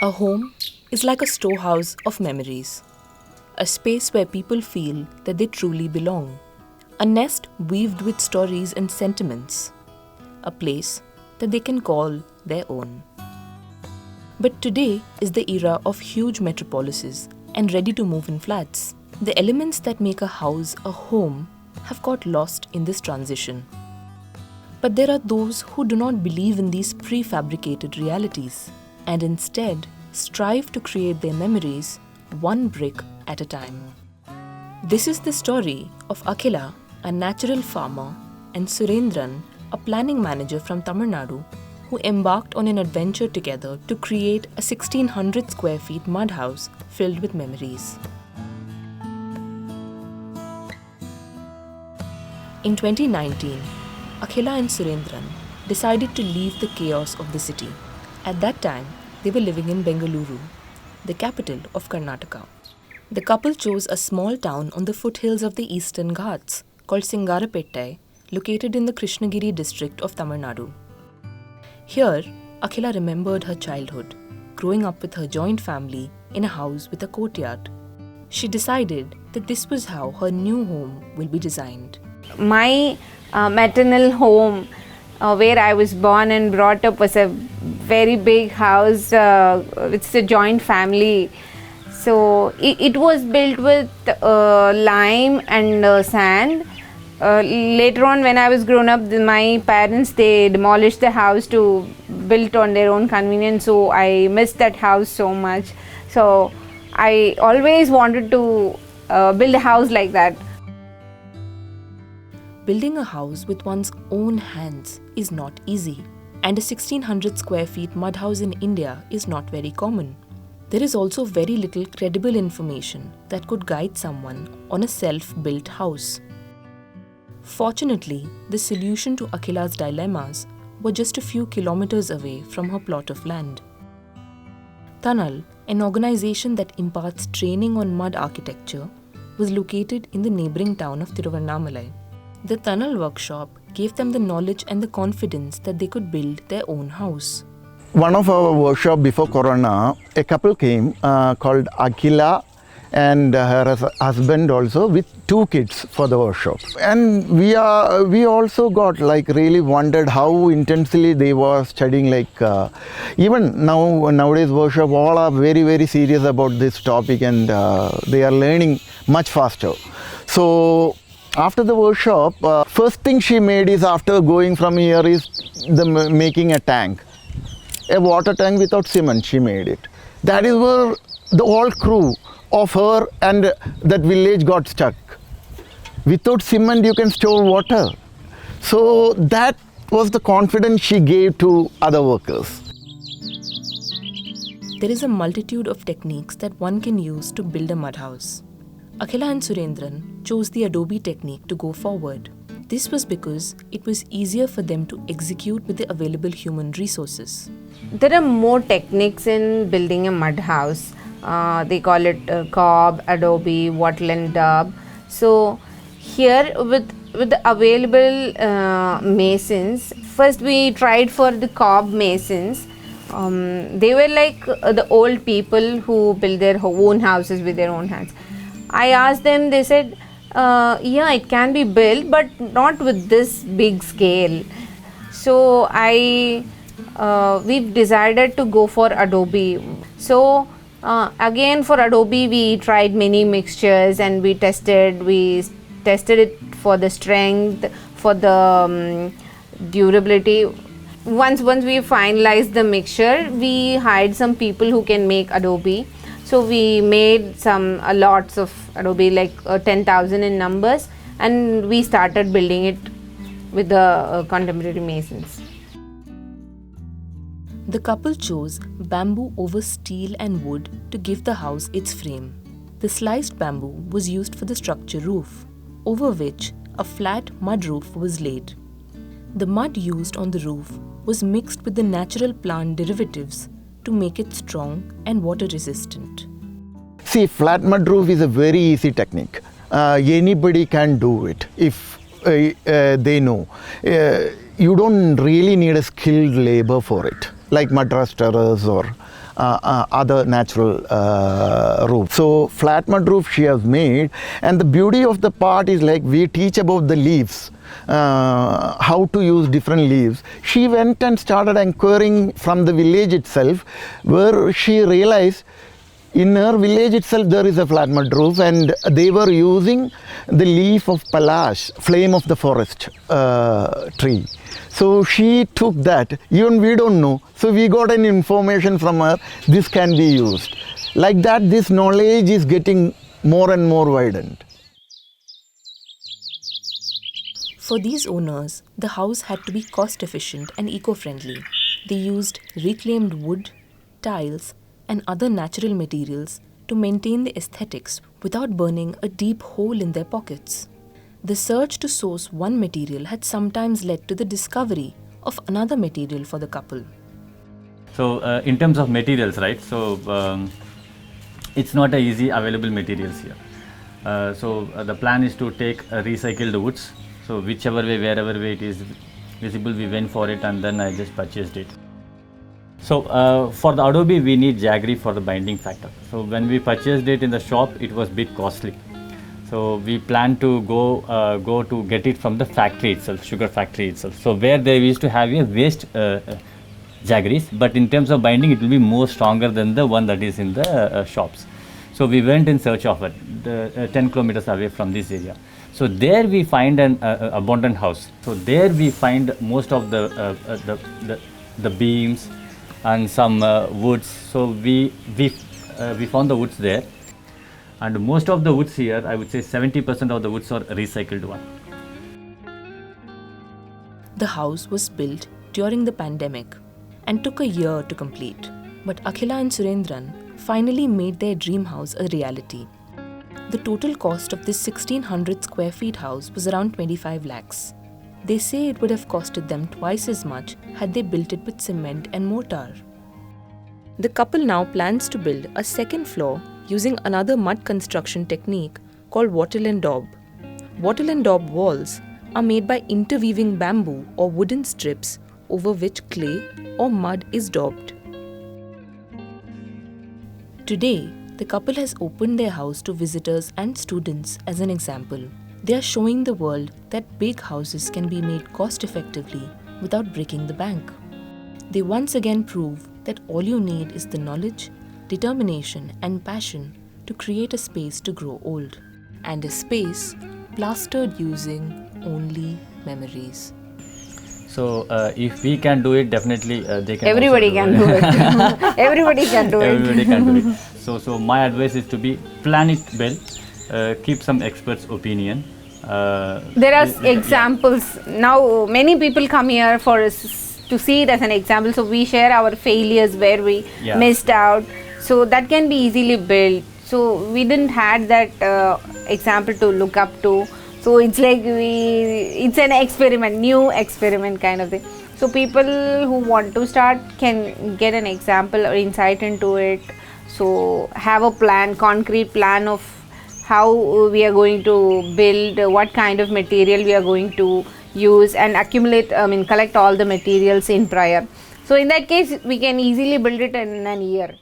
A home is like a storehouse of memories, a space where people feel that they truly belong, a nest weaved with stories and sentiments, a place that they can call their own. But today is the era of huge metropolises and ready-to-move-in flats. The elements that make a house a home have got lost in this transition. But there are those who do not believe in these prefabricated realities and instead strive to create their memories one brick at a time. This is the story of Akhila, a natural farmer, and Surendran, a planning manager from Tamil Nadu, who embarked on an adventure together to create a 1600 square feet mud house filled with memories. In 2019, Akhila and Surendran decided to leave the chaos of the city. At that time, they were living in Bengaluru, the capital of Karnataka. The couple chose a small town on the foothills of the Eastern Ghats called Singarapettai, located in the Krishnagiri district of Tamil Nadu. Here, Akhila remembered her childhood, growing up with her joint family in a house with a courtyard. She decided that this was how her new home will be designed. My maternal home, where I was born and brought up, was a very big house. It's a joint family. So it was built with lime and sand. Later on, when I was grown up, my parents, they demolished the house to build on their own convenience. So I missed that house so much. So I always wanted to build a house like that. Building a house with one's own hands is not easy, and a 1600 square feet mud house in India is not very common. There is also very little credible information that could guide someone on a self-built house. Fortunately, the solution to Akhila's dilemmas were just a few kilometers away from her plot of land. Tunnel, an organization that imparts training on mud architecture, was located in the neighboring town of Tiruvannamalai. The tunnel workshop gave them the knowledge and the confidence that they could build their own house. One of our workshop before Corona, a couple came called Akhila and her husband also with 2 kids for the workshop. And we also got really wondered how intensely they were studying. Even nowadays workshop all are very, very serious about this topic, and they are learning much faster. So after the workshop, first thing she made is, after going from here, is making a tank. A water tank without cement, she made it. That is where the whole crew of her and that village got stuck. Without cement, you can store water. So that was the confidence she gave to other workers. There is a multitude of techniques that one can use to build a mud house. Akhila and Surendran chose the Adobe technique to go forward. This was because it was easier for them to execute with the available human resources. There are more techniques in building a mud house. They call it cob, Adobe, wattle and daub. So here with the available masons, first we tried for the cob masons. They were like the old people who build their own houses with their own hands. I asked them, they said, yeah, it can be built, but not with this big scale. So we've decided to go for Adobe. So again for Adobe, we tried many mixtures and we tested it for the strength, for the durability. Once we finalized the mixture, we hired some people who can make Adobe. So we made lots of Adobe, like 10,000 in numbers, and we started building it with the contemporary masons. The couple chose bamboo over steel and wood to give the house its frame. The sliced bamboo was used for the structure roof, over which a flat mud roof was laid. The mud used on the roof was mixed with the natural plant derivatives to make it strong and water resistant. See, flat mud roof is a very easy technique. Anybody can do it if they know. You don't really need a skilled labor for it, like mud rusters or other natural roof. So flat mud roof she has made, and the beauty of the part is like we teach about the leaves, how to use different leaves. She went and started inquiring from the village itself, where she realized in her village itself there is a flat mud roof, and they were using the leaf of palash, flame of the forest tree. So she took that. Even we don't know. So we got an information from her, this can be used. Like that, this knowledge is getting more and more widened. For these owners, the house had to be cost efficient and eco-friendly. They used reclaimed wood, tiles, and other natural materials to maintain the aesthetics without burning a deep hole in their pockets. The search to source one material had sometimes led to the discovery of another material for the couple. So in terms of materials, right, so it's not a easy available materials here. So the plan is to take recycled woods. So whichever way, wherever way it is visible, we went for it, and then I just purchased it. So for the Adobe, we need jaggery for the binding factor. So when we purchased it in the shop, it was a bit costly. So we plan to go to get it from the factory itself, sugar factory itself. So where they used to have a waste jaggeries, but in terms of binding, it will be more stronger than the one that is in the shops. So we went in search of it, 10 kilometers away from this area. So there we find an abandoned house. So there we find most of the beams and some woods. So we found the woods there, and most of the woods here, I would say 70% of the woods are recycled one. The house was built during the pandemic and took a year to complete, but Akhila and Surendran finally made their dream house a reality. The total cost of this 1600 square feet house was around 25 lakhs. They say it would have costed them twice as much had they built it with cement and mortar. The couple now plans to build a second floor using another mud construction technique called wattle and daub. Wattle and daub walls are made by interweaving bamboo or wooden strips over which clay or mud is daubed. Today, the couple has opened their house to visitors and students as an example. They are showing the world that big houses can be made cost effectively without breaking the bank. They once again prove that all you need is the knowledge, determination, and passion to create a space to grow old, and a space plastered using only memories. So if we can do it, definitely they can. Everybody also can do it. Everybody can do it. Everybody can do it. So my advice is to be plan it well, keep some experts' opinion. There are examples. Now many people come here for us to see it as an example. So we share our failures where we missed out. So that can be easily built. So we didn't had that example to look up to. So it's like it's an experiment, new experiment kind of thing. So people who want to start can get an example or insight into it. So have a plan, concrete plan of how we are going to build, what kind of material we are going to use, and collect all the materials in prior. So in that case, we can easily build it in a year.